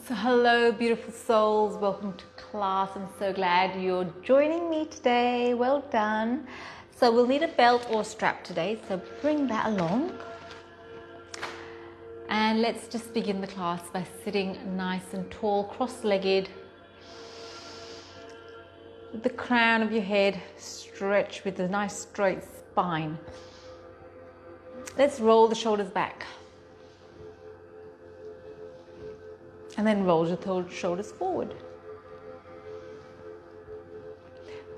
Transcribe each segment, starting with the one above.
So hello beautiful souls, welcome to class. I'm so glad you're joining me today. Well done. So we'll need a belt or strap today, so bring that along. And let's just begin the class by sitting nice and tall, cross-legged, with the crown of your head stretched with a nice straight spine. Let's roll the shoulders back. And then roll your shoulders forward.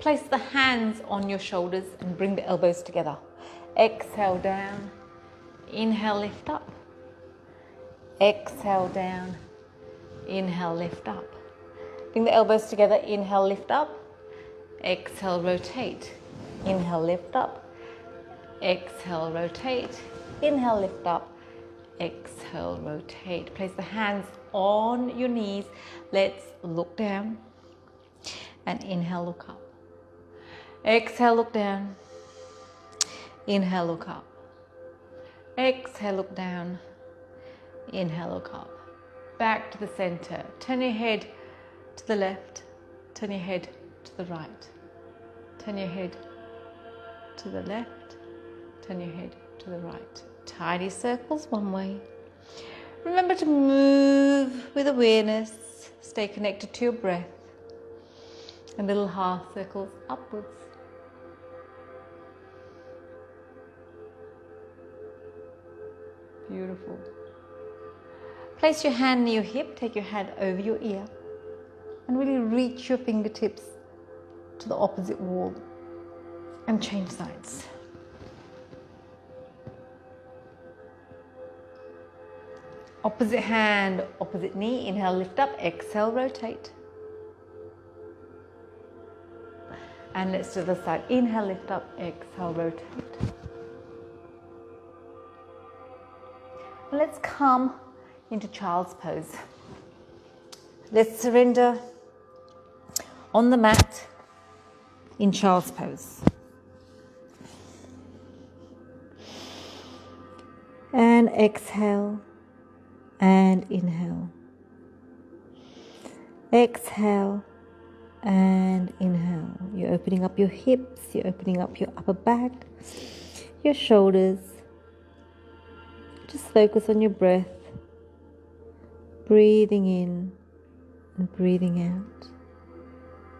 Place the hands on your shoulders and bring the elbows together. Exhale down. Inhale, lift up. Exhale down. Inhale, lift up. Bring the elbows together. Inhale, lift up. Exhale, rotate. Inhale, lift up. Exhale, rotate. Inhale, lift up. Exhale, rotate. Place the hands on your knees. Let's look down and inhale, look up. Exhale, look down. Inhale, look up. Exhale, look down. Inhale, look up. Back to the center. Turn your head to the left. Turn your head to the right. Turn your head to the left. Turn your head to the right. Tiny circles one way. Remember to move with awareness. Stay connected to your breath. And little half circles upwards. Beautiful. Place your hand near your hip. Take your hand over your ear. And really reach your fingertips to the opposite wall. And change sides. Opposite hand, opposite knee. Inhale, lift up. Exhale, rotate. And let's do the other side. Inhale, lift up. Exhale, rotate. Let's come into child's pose. Let's surrender on the mat in child's pose. And exhale. And inhale. Exhale and inhale. You're opening up your hips, you're opening up your upper back, your shoulders. Just focus on your breath. Breathing in and breathing out.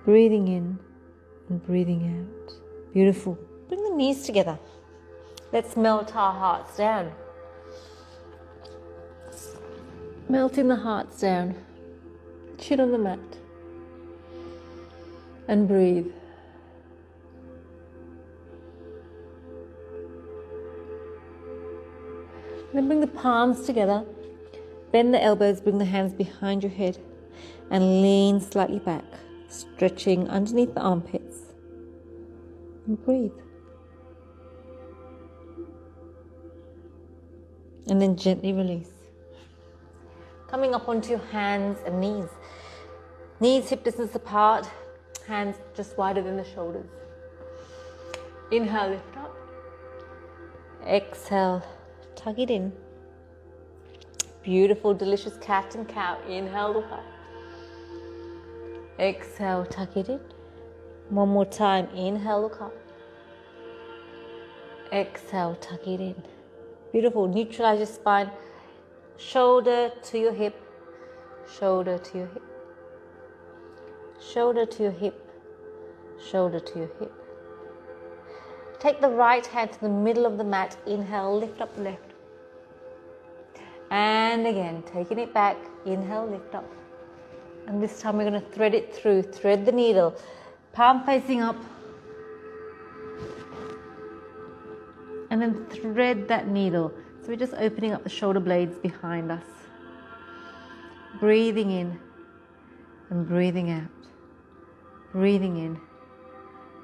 Breathing in and breathing out. Beautiful. Bring the knees together. Let's melt our hearts down. Melting the hearts down, chin on the mat, and breathe. Then bring the palms together, bend the elbows, bring the hands behind your head, and lean slightly back, stretching underneath the armpits, and breathe. And then gently release. Coming up onto your hands and knees. Knees hip distance apart, hands just wider than the shoulders. Inhale, lift up. Exhale, tug it in. Beautiful, delicious cat and cow. Inhale, look up. Exhale, tuck it in. One more time. Inhale, look up. Exhale, tuck it in. Beautiful. Neutralize your spine. Shoulder to your hip, shoulder to your hip, shoulder to your hip, shoulder to your hip. Take the right hand to the middle of the mat. Inhale, lift up the left. And again, taking it back. Inhale, lift up. And this time we're going to thread it through. Thread the needle. Palm facing up. And then thread that needle. So we're just opening up the shoulder blades behind us. Breathing in and breathing out. Breathing in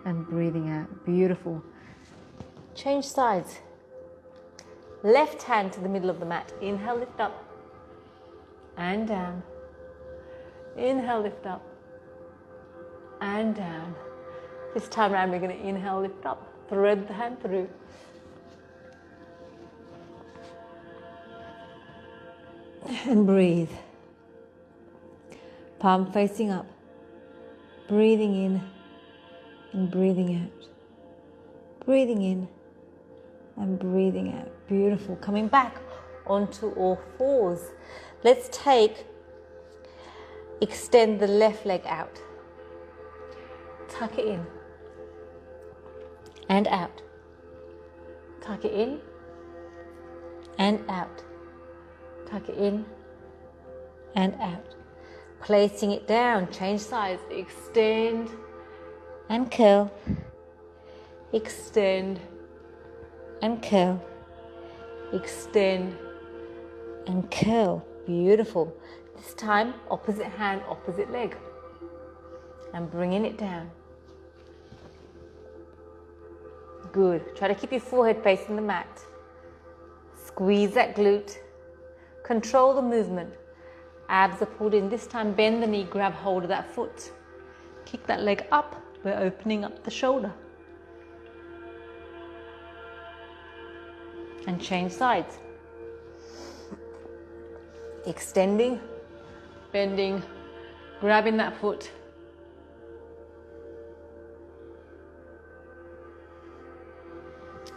and breathing out. Beautiful. Change sides. Left hand to the middle of the mat. Inhale, lift up. And down. Inhale, lift up. And down. This time around we're going to inhale, lift up. Thread the hand through. And breathe. palm facing up, breathing in and breathing out, breathing in and breathing out. Beautiful. Coming back onto all fours. Let's extend the left leg out, tuck it in and out, tuck it in and out, tuck it in and out. Placing it down, change sides, extend and curl, extend and curl, extend and curl. Beautiful. This time, opposite hand, opposite leg, and bringing it down. Good. Try to keep your forehead facing the mat. Squeeze that glute. Control the movement. Abs are pulled in. This time, bend the knee, grab hold of that foot. Kick that leg up. We're opening up the shoulder. And change sides. Extending, bending, grabbing that foot.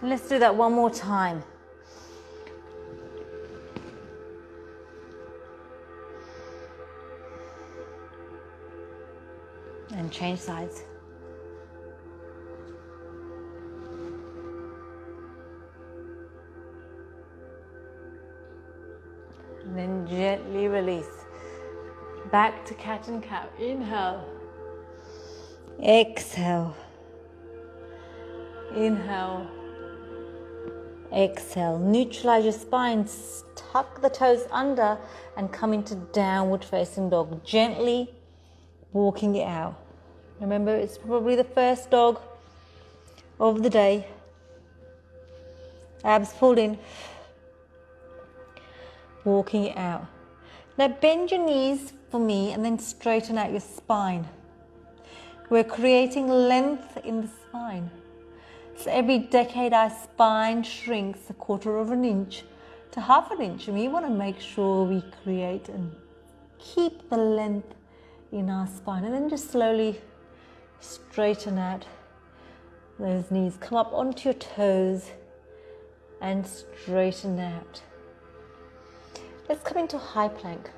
Let's do that one more time. And change sides. And then gently release. Back to cat and cow. Inhale. Exhale. Inhale. Exhale. Neutralize your spine. Tuck the toes under and come into downward facing dog. Gently walking it out. Remember, it's probably the first dog of the day. Abs pulled in. Walking it out. Now bend your knees for me and then straighten out your spine. We're creating length in the spine. So every decade our spine shrinks 1/4 of an inch to 1/2 an inch, and we want to make sure we create and keep the length in our spine. And then just slowly straighten out those knees. Come up onto your toes and straighten out. Let's come into high plank.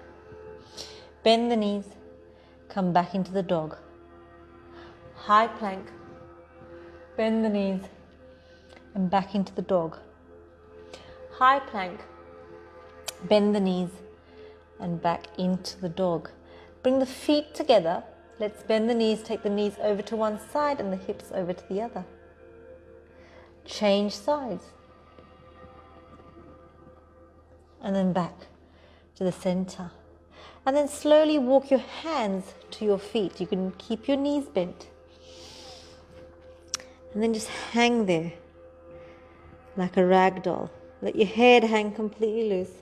Bend the knees, come back into the dog. High plank, bend the knees and back into the dog. High plank, bend the knees and back into the dog. Bring the feet together. Let's bend the knees, take the knees over to one side and the hips over to the other. Change sides. And then back to the center. And then slowly walk your hands to your feet. You can keep your knees bent. And then just hang there like a rag doll. Let your head hang completely loose.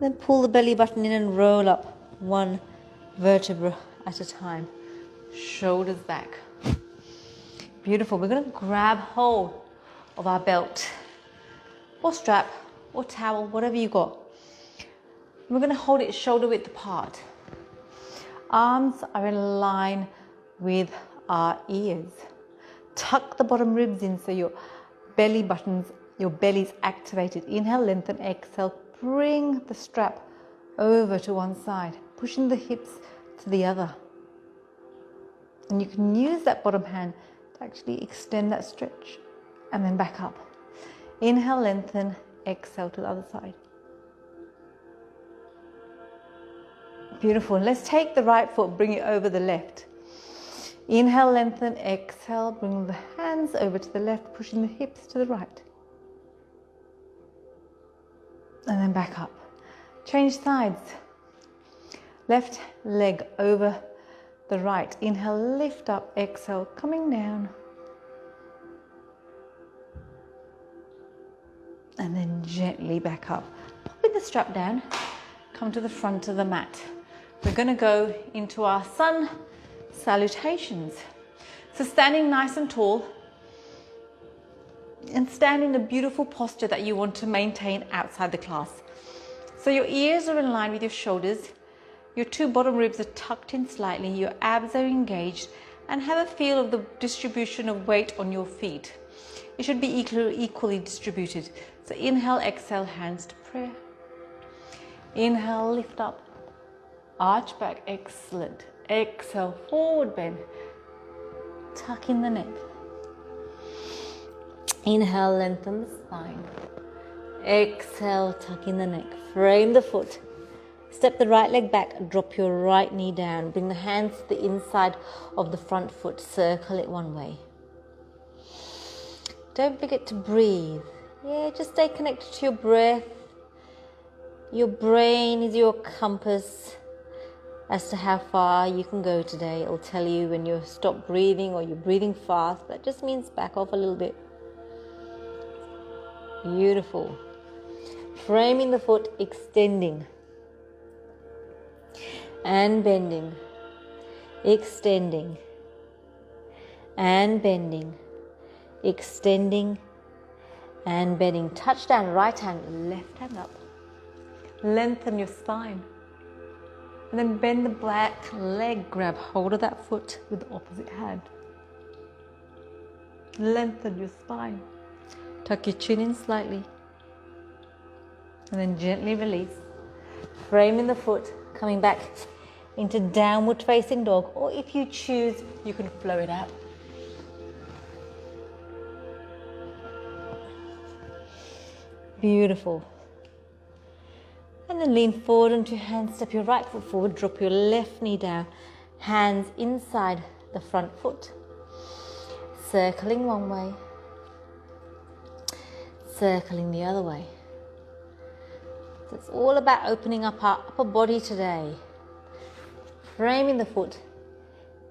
Then pull the belly button in and roll up one vertebra at a time. Shoulders back. Beautiful. We're going to grab hold of our belt or strap or towel, whatever you got. We're going to hold it shoulder width apart. Arms are in line with our ears. Tuck the bottom ribs in so your belly buttons, your belly's activated. Inhale, lengthen, exhale. Bring the strap over to one side, pushing the hips to the other. And you can use that bottom hand to actually extend that stretch and then back up. Inhale, lengthen, exhale to the other side. Beautiful. Let's take the right foot, bring it over the left. Inhale, lengthen, exhale, bring the hands over to the left, pushing the hips to the right. And then back up. Change sides. Left leg over the right. Inhale, lift up, exhale, coming down. And then gently back up. Popping the strap down, come to the front of the mat. We're going to go into our sun salutations. So standing nice and tall and stand in a beautiful posture that you want to maintain outside the class. So your ears are in line with your shoulders. Your two bottom ribs are tucked in slightly, your abs are engaged, and have a feel of the distribution of weight on your feet. It should be equally distributed. So inhale, exhale, hands to prayer. Inhale, lift up. Arch back, excellent. Exhale, forward bend. Tuck in the neck. Inhale, lengthen the spine. Exhale, tuck in the neck. Frame the foot. Step the right leg back, drop your right knee down. Bring the hands to the inside of the front foot. Circle it one way. Don't forget to breathe. Yeah, just stay connected to your breath. Your brain is your compass as to how far you can go today. It'll tell you when you stop breathing or you're breathing fast. That just means back off a little bit. Beautiful. Framing the foot, extending and bending, extending and bending, extending and bending. Touchdown, right hand, left hand up. Lengthen your spine. And then bend the back leg, grab hold of that foot with the opposite hand. Lengthen your spine. Tuck your chin in slightly. And then gently release. Framing the foot, coming back into downward facing dog, or if you choose, you can flow it out. Beautiful. And then lean forward onto your hands, step your right foot forward, drop your left knee down, hands inside the front foot. Circling one way, circling the other way. So it's all about opening up our upper body today. Framing the foot,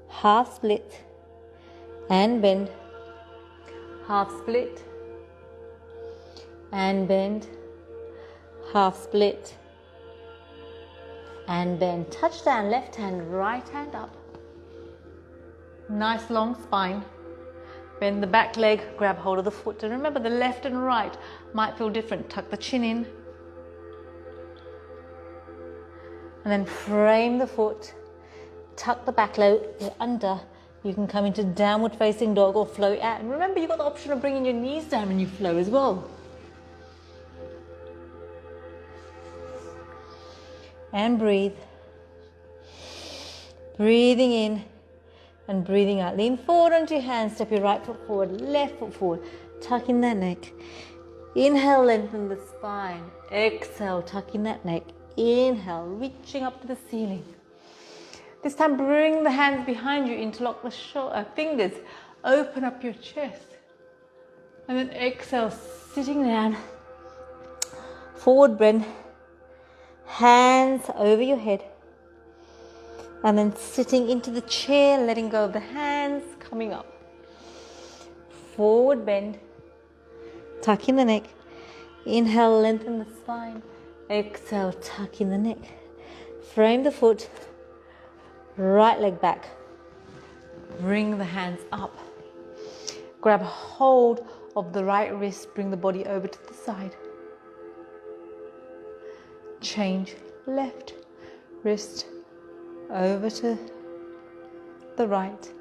half split and bend, half split and bend, half split and bend. Touchdown, left hand, right hand up. Nice long spine. Bend the back leg, grab hold of the foot. And remember, the left and right might feel different. Tuck the chin in. And then frame the foot. Tuck the back leg under. You can come into downward facing dog or flow it out. And remember, you've got the option of bringing your knees down when you flow as well. And breathe. Breathing in and breathing out. Lean forward onto your hands. Step your right foot forward, left foot forward. Tuck in that neck. Inhale, lengthen the spine. Exhale, tuck in that neck. Inhale, reaching up to the ceiling. This time, bring the hands behind you, interlock the fingers. Open up your chest. And then exhale, sitting down. Forward bend. Hands over your head. And then sitting into the chair, letting go of the hands, coming up. Forward bend. Tuck in the neck. Inhale, lengthen the spine. Exhale, tuck in the neck. Frame the foot. Right leg back. Bring the hands up. Grab hold of the right wrist. Bring the body over to the side. Change left wrist over to the right.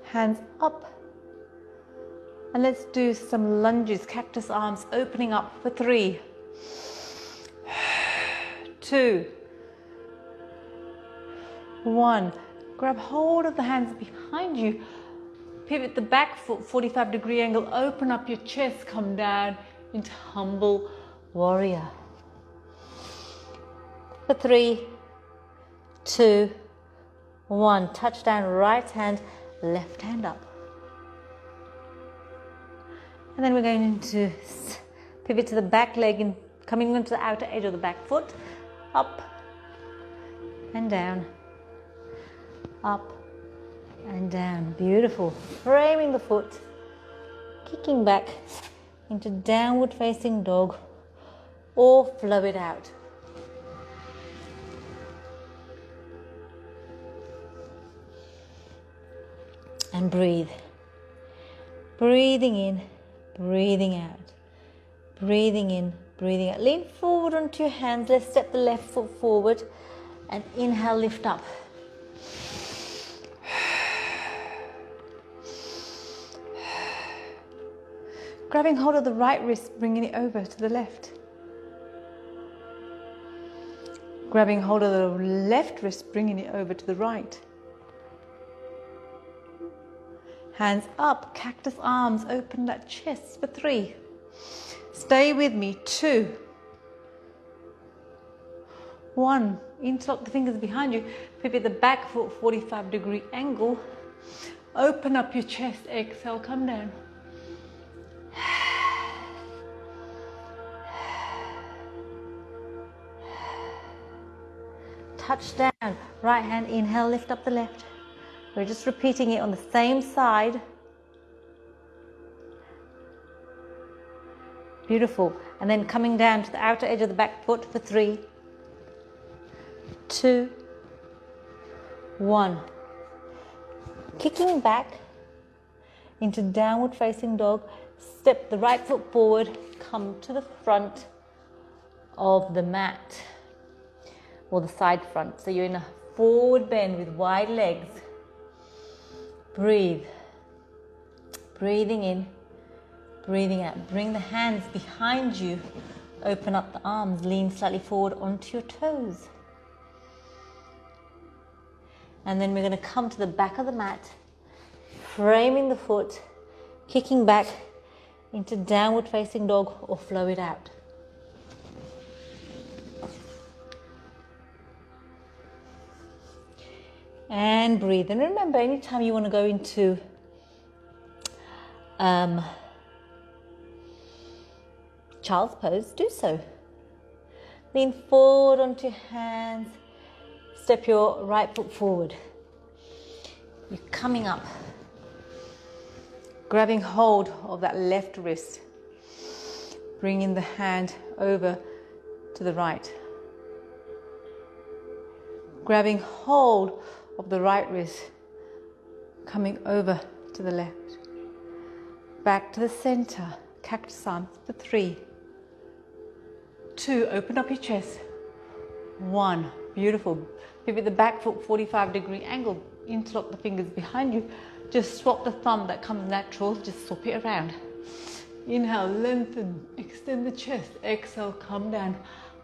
Hands up. And let's do some lunges, cactus arms, opening up for 3, 2, 1. Grab hold of the hands behind you. Pivot the back foot, 45-degree angle. Open up your chest, come down into humble warrior. For 3, 2, 1. Touchdown, right hand, left hand up. And then we're going to pivot to the back leg and coming onto the outer edge of the back foot. Up and down. Up and down. Beautiful. Framing the foot. Kicking back into downward facing dog or flow it out. And breathe. Breathing in, breathing out. Breathing in, breathing out. Lean forward onto your hands. Let's step the left foot forward. And inhale, lift up. Grabbing hold of the right wrist, bringing it over to the left. Grabbing hold of the left wrist, bringing it over to the right. Hands up, cactus arms, open that chest for 3. Stay with me, 2. 1, interlock the fingers behind you, pivot the back foot 45-degree angle, open up your chest, exhale, come down. Touch down, right hand, inhale, lift up the left. We're just repeating it on the same side. Beautiful. And then coming down to the outer edge of the back foot for 3, 2, 1. Kicking back into downward facing dog. Step the right foot forward, come to the front of the mat or the side front. So you're in a forward bend with wide legs. Breathe. Breathing in, breathing out. Bring the hands behind you. Open up the arms, lean slightly forward onto your toes. And then we're going to come to the back of the mat, framing the foot, kicking back into downward facing dog or flow it out. And breathe. And remember, anytime you want to go into child's pose, do so. Lean forward onto your hands. Step your right foot forward. You're coming up. Grabbing hold of that left wrist. Bringing the hand over to the right. Grabbing hold of the right wrist. Coming over to the left. Back to the center. Cactus arms for 3, 2, open up your chest. 1, beautiful. Pivot the back foot 45-degree angle. Interlock the fingers behind you. Just swap the thumb that comes natural. Just swap it around. Inhale, lengthen, extend the chest. Exhale, come down.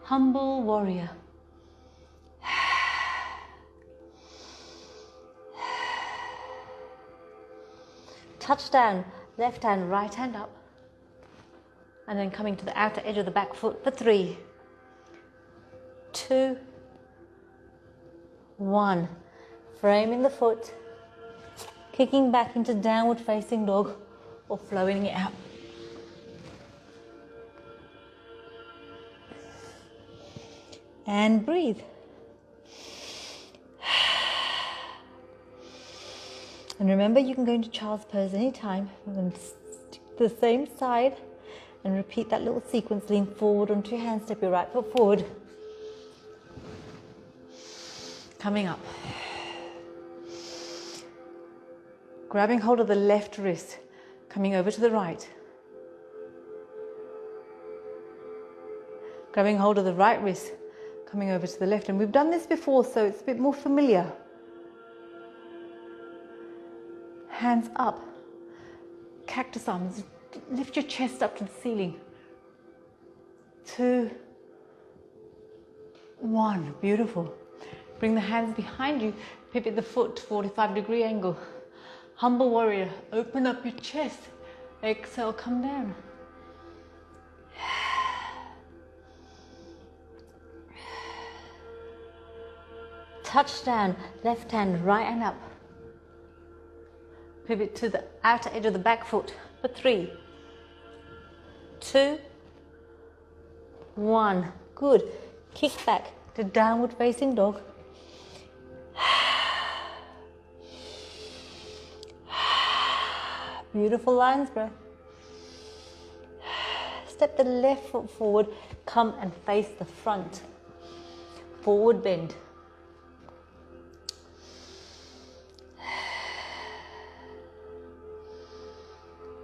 Humble warrior. Touch down, left hand, right hand up. And then coming to the outer edge of the back foot for 3, 2, 1. Framing the foot, kicking back into downward facing dog or flowing it out. And breathe. And remember, you can go into child's pose anytime. We're going to stick to the same side and repeat that little sequence. Lean forward onto your hands, step your right foot forward. Coming up. Grabbing hold of the left wrist, coming over to the right. Grabbing hold of the right wrist, coming over to the left. And we've done this before, so it's a bit more familiar. Hands up, cactus arms, lift your chest up to the ceiling. 2, 1, beautiful. Bring the hands behind you, pivot the foot, 45-degree angle. Humble warrior, open up your chest. Exhale, come down. Touch down, left hand, right hand up. Pivot to the outer edge of the back foot for 3, 2, 1. Good. Kick back to downward facing dog. Beautiful lion's breath. Step the left foot forward. Come and face the front. Forward bend.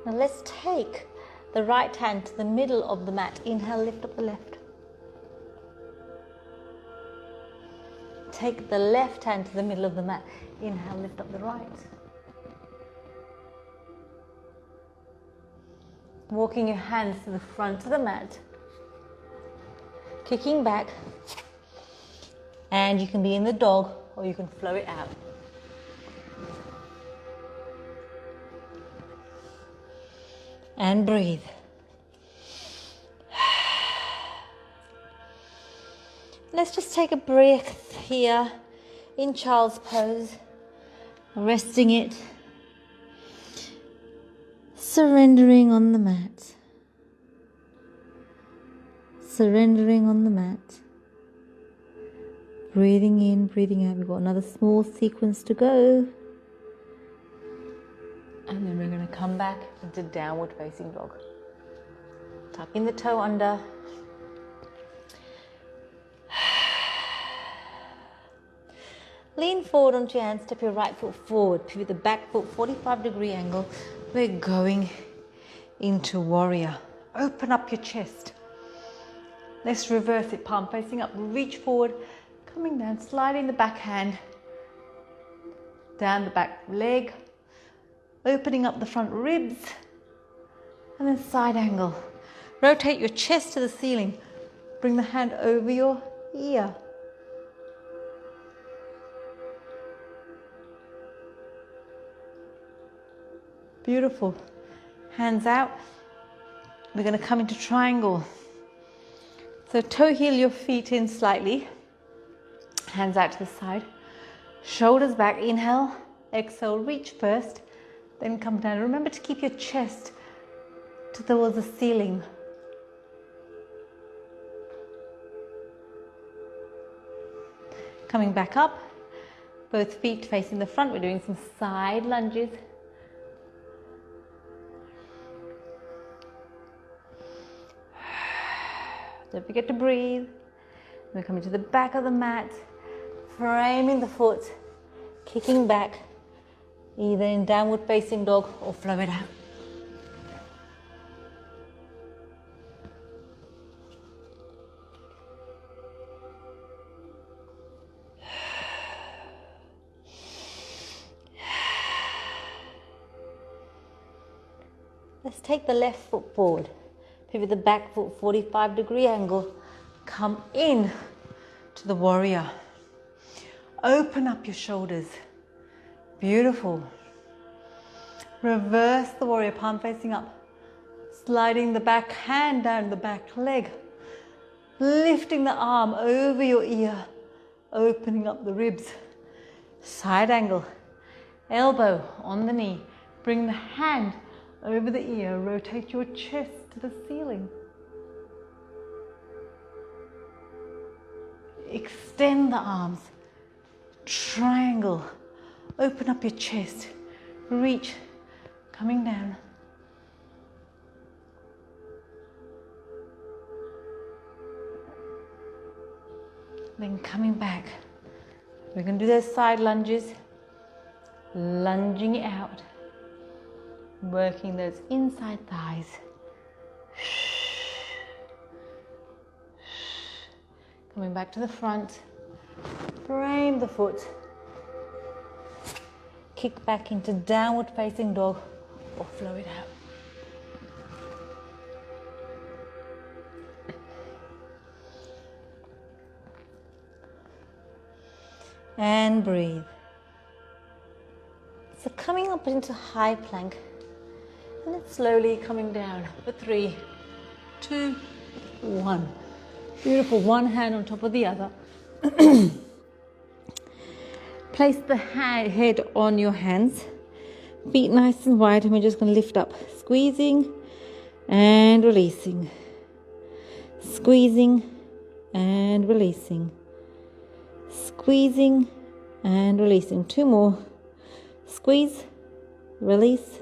Now let's take the right hand to the middle of the mat. Inhale, lift up the left. Take the left hand to the middle of the mat. Inhale, lift up the right. Walking your hands to the front of the mat. Kicking back. And you can be in the dog or you can flow it out. And breathe. Let's just take a breath here in child's pose, resting it, surrendering on the mat, surrendering on the mat, breathing in, breathing out. We've got another small sequence to go. And then we're going to come back into downward facing dog. Tucking the toe under. Lean forward onto your hands, step your right foot forward, pivot the back foot 45-degree angle. We're going into warrior. Open up your chest. Let's reverse it, palm facing up, reach forward, coming down, sliding the back hand, down the back leg, opening up the front ribs, and then side angle. Rotate your chest to the ceiling. Bring the hand over your ear. Beautiful. Hands out. We're going to come into triangle. So toe heel your feet in slightly. Hands out to the side. Shoulders back. Inhale. Exhale. Reach first. Then come down. Remember to keep your chest towards the ceiling. Coming back up. Both feet facing the front. We're doing some side lunges. Don't forget to breathe. We're coming to the back of the mat, framing the foot, kicking back, either in downward facing dog or flow it out. Let's take the left foot forward. Pivot the back foot 45-degree angle. Come in to the warrior. Open up your shoulders. Beautiful. Reverse the warrior, palm facing up. Sliding the back hand down the back leg. Lifting the arm over your ear. Opening up the ribs. Side angle. Elbow on the knee. Bring the hand over the ear. Rotate your chest to the ceiling. Extend the arms. Triangle. Open up your chest. Reach. Coming down. Then coming back. We're going to do those side lunges. Lunging it out. Working those inside thighs. Coming back to the front. Frame the foot. Kick back into downward facing dog or flow it out. And breathe. So coming up into high plank. And then slowly coming down for 3, 2, 1. Beautiful. One hand on top of the other. Place the head on your hands. Feet nice and wide. And we're just going to lift up. Squeezing and releasing. Squeezing and releasing. Squeezing and releasing. 2 more. Squeeze, release.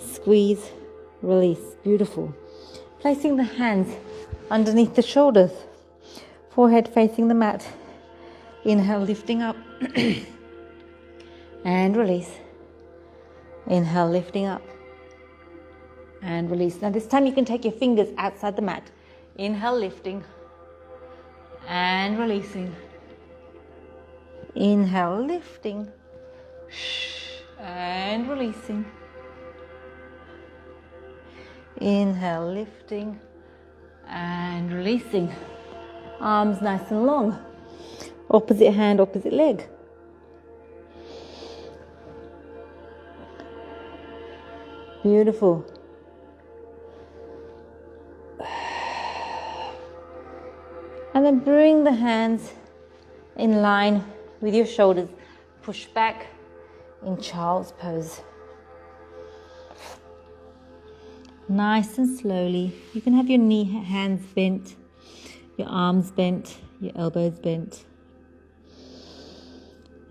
Squeeze, release. Beautiful. Placing the hands underneath the shoulders. Forehead facing the mat. Inhale, lifting up. And release. Inhale, lifting up. And release. Now this time you can take your fingers outside the mat. Inhale, lifting. And releasing. Inhale, lifting. And releasing. Inhale, lifting. And releasing. Arms nice and long. Opposite hand, opposite leg. Beautiful. And then bring the hands in line with your shoulders. Push back in child's pose. Nice and slowly. You can have your hands bent, your arms bent, your elbows bent.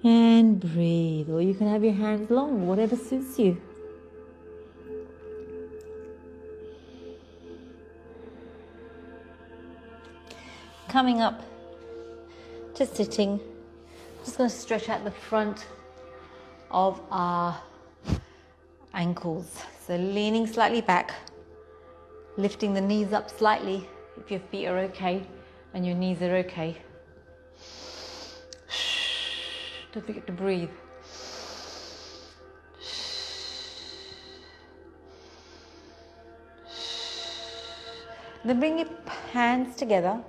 And breathe. Or you can have your hands long, whatever suits you. Coming up to sitting, just going to stretch out the front of our ankles. So leaning slightly back, lifting the knees up slightly if your feet are okay and your knees are okay. Don't forget to breathe. Then bring your hands together,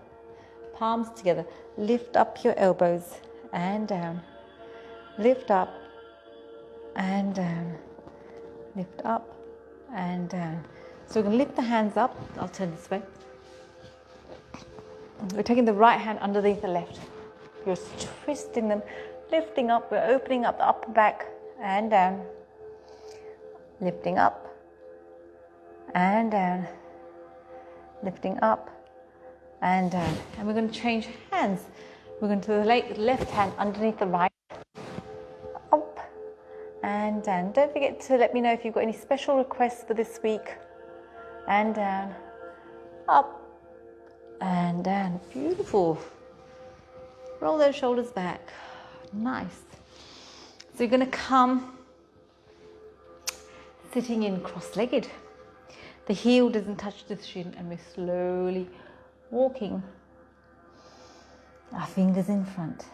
palms together. Lift up your elbows and down. Lift up and down. Lift up and down. So we're going to lift the hands up. I'll turn this way. We're taking the right hand underneath the left. You're twisting them, lifting up. We're opening up the upper back and down. Lifting up and down. Lifting up and down. And we're going to change hands. We're going to the left hand underneath the right. Up and down. Don't forget to let me know if you've got any special requests for this week. And down. Up and down. Beautiful. Roll those shoulders back. Nice. So you're going to come sitting in cross-legged. The heel doesn't touch the shin, and we're slowly walking our fingers in front.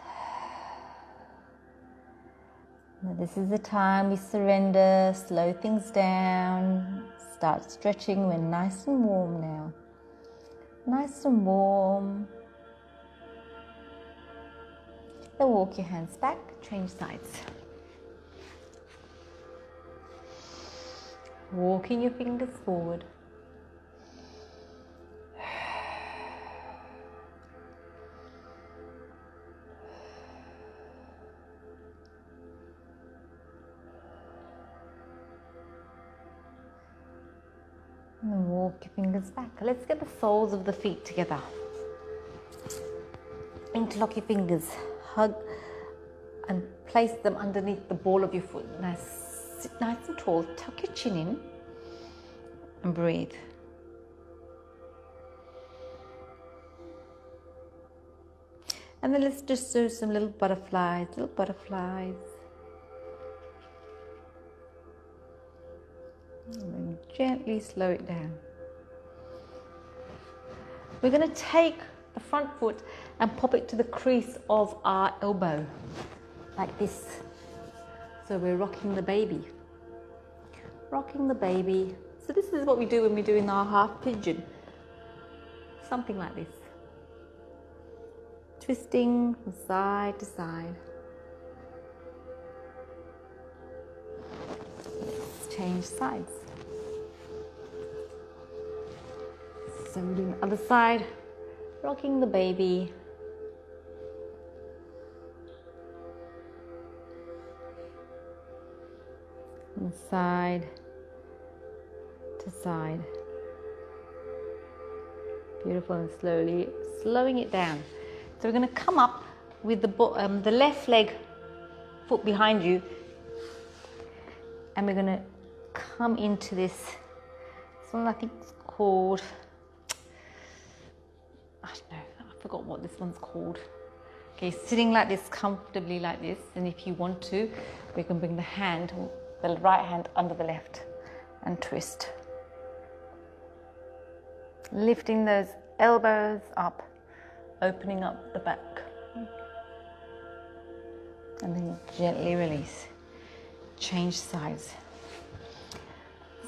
Now this is the time we surrender, slow things down, start stretching. We're nice and warm now. Nice and warm. Then walk your hands back, change sides. Walking your fingers forward. And then walk your fingers back. Let's get the soles of the feet together. Interlock your fingers. Hug and place them underneath the ball of your foot. Nice. Sit nice and tall, tuck your chin in and breathe. And then let's just do some little butterflies, And then gently slow it down. We're going to take the front foot and pop it to the crease of our elbow, like this. So we're rocking the baby. Rocking the baby. So this is what we do when we're doing our half pigeon. Something like this. Twisting from side to side. Let's change sides. So we're doing the other side. Rocking the baby. From side to side. Beautiful, and slowly slowing it down. So we're going to come up with the left leg foot behind you, and we're going to come into this one. I think it's called, I don't know, I forgot what this one's called. Okay, sitting like this, comfortably like this, and if you want to, we can bring the right hand under the left and twist. Lifting those elbows up, opening up the back. And then gently release. Change sides.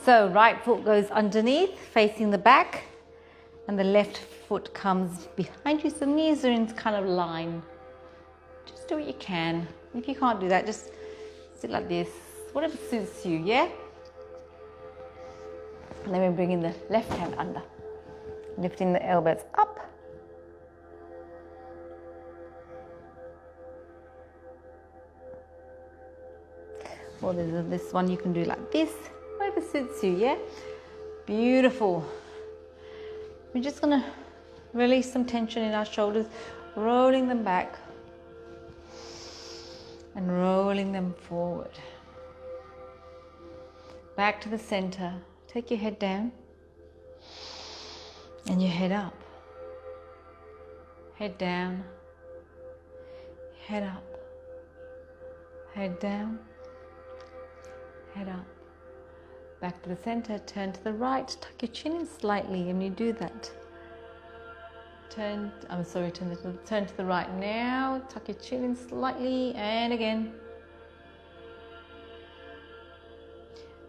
So right foot goes underneath, facing the back, and the left foot comes behind you. So knees are in kind of line. Just do what you can. If you can't do that, just sit like this, whatever suits you, yeah? And then we bring in the left hand under, lifting the elbows up. Or there's this one you can do like this, whatever suits you, yeah? Beautiful. We're just gonna release some tension in our shoulders, rolling them back and rolling them forward. Back to the center. Take your head down and your head up. Head down, head up, head down, head up. Back to the center, turn to the right, tuck your chin in slightly, and you do that. Turn to the right now, tuck your chin in slightly, and again.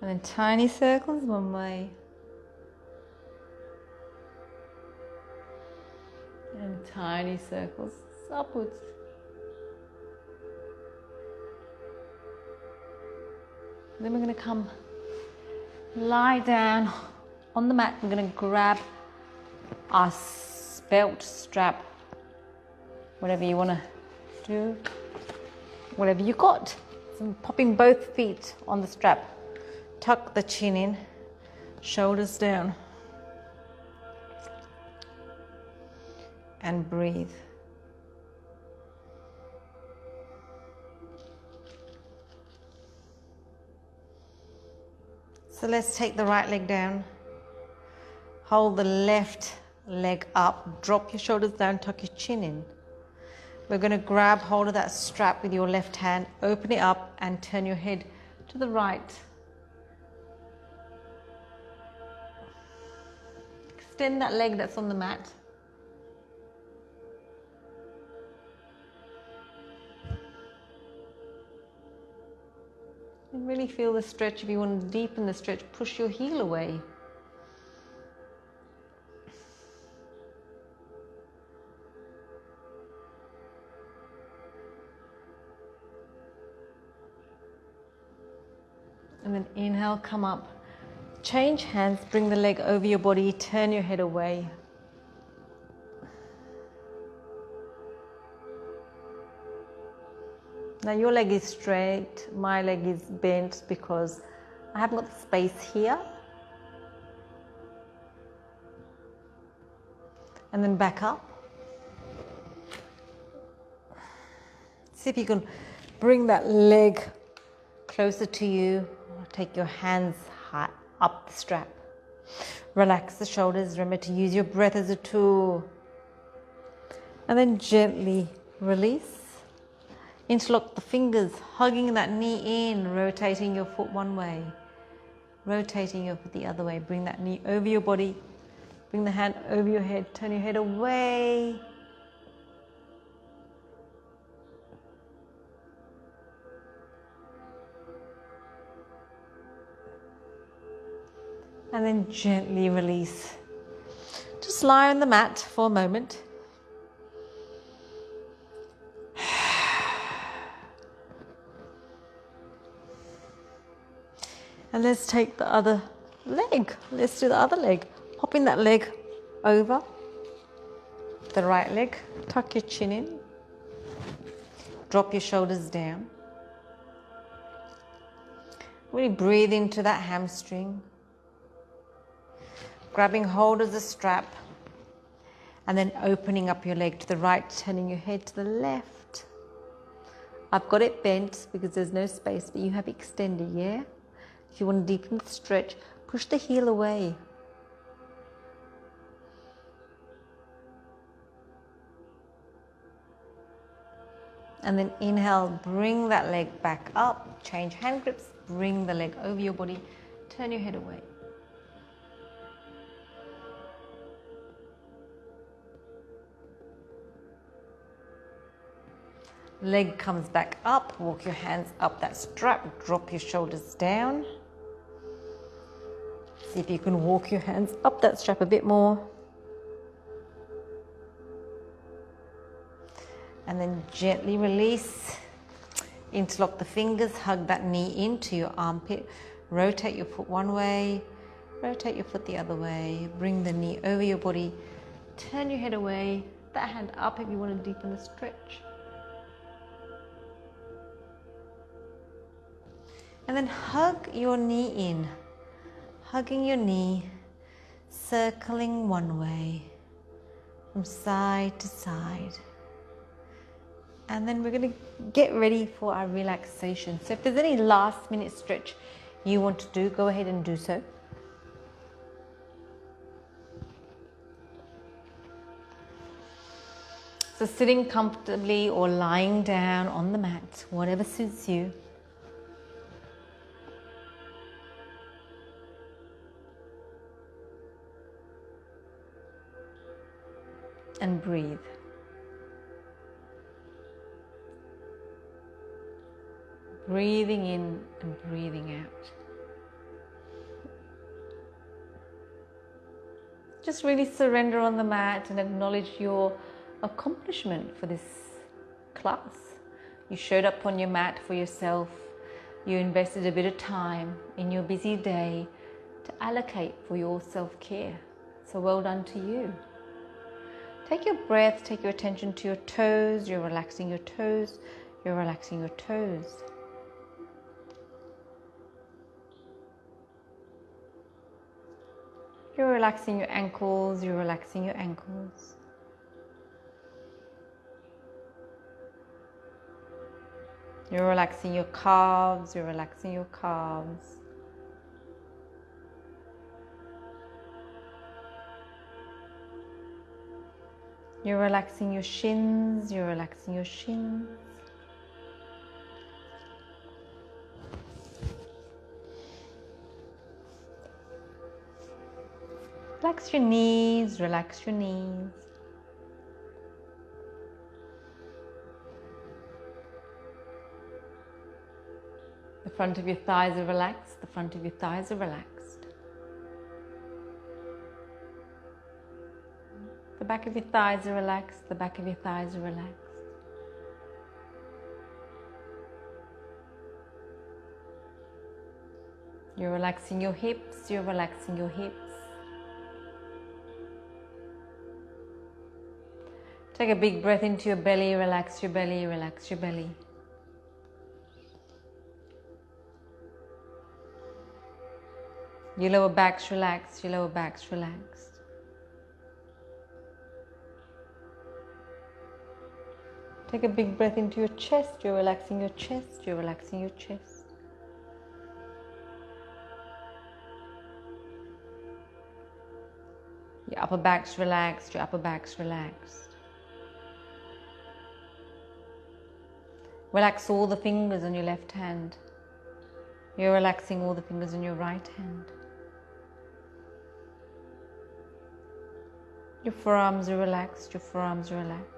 And then tiny circles one way. And tiny circles upwards. And then we're going to come lie down on the mat. We're going to grab our belt, strap, whatever you want to do, whatever you got. So I'm popping both feet on the strap. Tuck the chin in, shoulders down, and breathe. So let's take the right leg down, hold the left leg up, drop your shoulders down, tuck your chin in. We're going to grab hold of that strap with your left hand, open it up and turn your head to the right. Extend that leg that's on the mat. And really feel the stretch. If you want to deepen the stretch, push your heel away. And then inhale, come up. Change hands, bring the leg over your body, turn your head away. Now your leg is straight, my leg is bent because I haven't got the space here. And then back up. See if you can bring that leg closer to you. Take your hands high up the strap. Relax the shoulders. Remember to use your breath as a tool. And then gently release. Interlock the fingers, hugging that knee in, rotating your foot one way, rotating your foot the other way. Bring that knee over your body, bring the hand over your head, turn your head away. And then gently release. Just lie on the mat for a moment. And let's take the other leg. Let's do the other leg. Hopping that leg over the right leg. Tuck your chin in. Drop your shoulders down. Really breathe into that hamstring. Grabbing hold of the strap. And then opening up your leg to the right, turning your head to the left. I've got it bent because there's no space, but you have extended, yeah? If you want to deepen the stretch, push the heel away. And then inhale, bring that leg back up, change hand grips, bring the leg over your body, turn your head away. Leg comes back up, walk your hands up that strap, drop your shoulders down. See if you can walk your hands up that strap a bit more. And then gently release. Interlock the fingers, hug that knee into your armpit. Rotate your foot one way, rotate your foot the other way. Bring the knee over your body. Turn your head away. That hand up if you want to deepen the stretch. And then hug your knee in. Hugging your knee, circling one way, from side to side. And then we're going to get ready for our relaxation. So if there's any last minute stretch you want to do, go ahead and do so. So sitting comfortably or lying down on the mat, whatever suits you. And breathe. Breathing in and breathing out. Just really surrender on the mat and acknowledge your accomplishment for this class. You showed up on your mat for yourself. You invested a bit of time in your busy day to allocate for your self-care. So well done to you. Take your breath, take your attention to your toes. You're relaxing your toes. You're relaxing your toes. You're relaxing your ankles. You're relaxing your ankles. You're relaxing your calves. You're relaxing your calves. You're relaxing your shins, you're relaxing your shins. Relax your knees, relax your knees. The front of your thighs are relaxed, the front of your thighs are relaxed. The back of your thighs are relaxed, the back of your thighs are relaxed. You're relaxing your hips, you're relaxing your hips. Take a big breath into your belly, relax your belly, relax your belly. Your lower back's relaxed, your lower back's relaxed. Take a big breath into your chest, you're relaxing your chest, you're relaxing your chest. Your upper back's relaxed, your upper back's relaxed. Relax all the fingers on your left hand. You're relaxing all the fingers on your right hand. Your forearms are relaxed, your forearms are relaxed.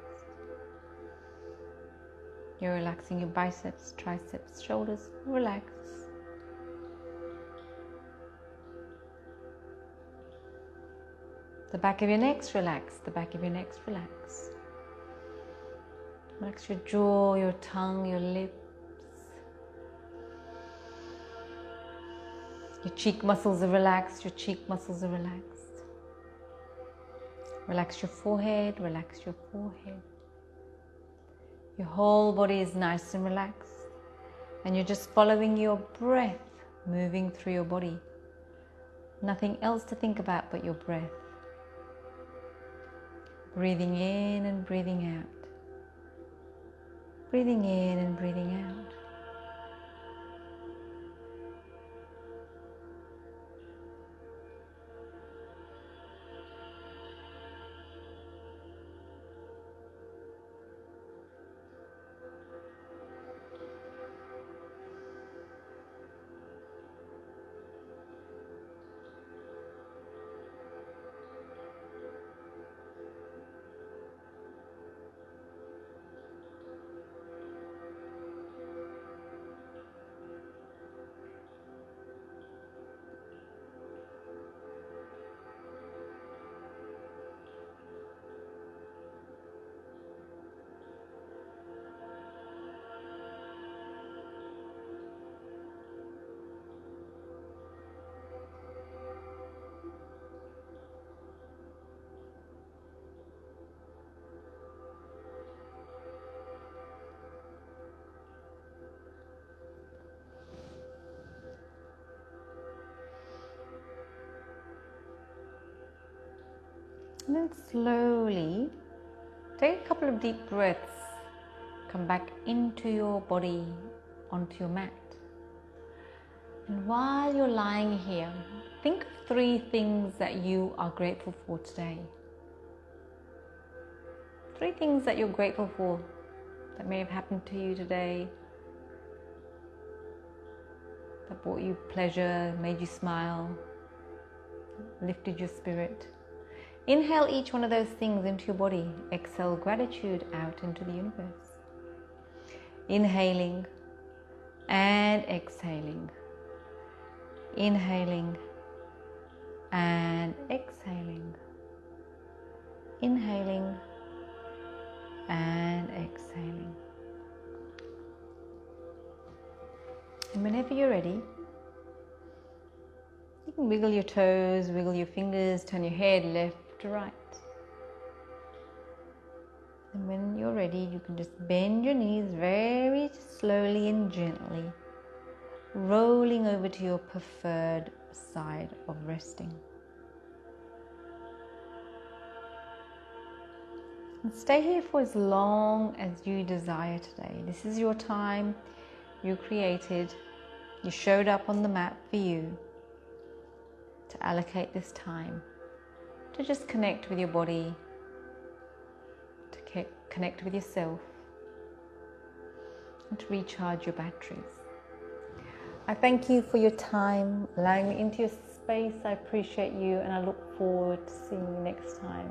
You're relaxing your biceps, triceps, shoulders, relax. The back of your neck's relaxed, the back of your neck's relaxed. Relax your jaw, your tongue, your lips. Your cheek muscles are relaxed, your cheek muscles are relaxed. Relax your forehead, relax your forehead. Your whole body is nice and relaxed, and you're just following your breath moving through your body. Nothing else to think about but your breath. Breathing in and breathing out. Breathing in and breathing out. And then slowly take a couple of deep breaths. Come back into your body, onto your mat. And while you're lying here, think of 3 things that you are grateful for today. 3 things that you're grateful for that may have happened to you today, that brought you pleasure, made you smile, lifted your spirit. Inhale each one of those things into your body. Exhale gratitude out into the universe. Inhaling and exhaling. Inhaling and exhaling. Inhaling and exhaling. And whenever you're ready, you can wiggle your toes, wiggle your fingers, turn your head left to right. And when you're ready, you can just bend your knees very slowly and gently, rolling over to your preferred side of resting. And stay here for as long as you desire today. This is your time you created. You showed up on the mat for you to allocate this time to just connect with your body, to connect with yourself, and to recharge your batteries. I thank you for your time, allowing me into your space. I appreciate you, and I look forward to seeing you next time.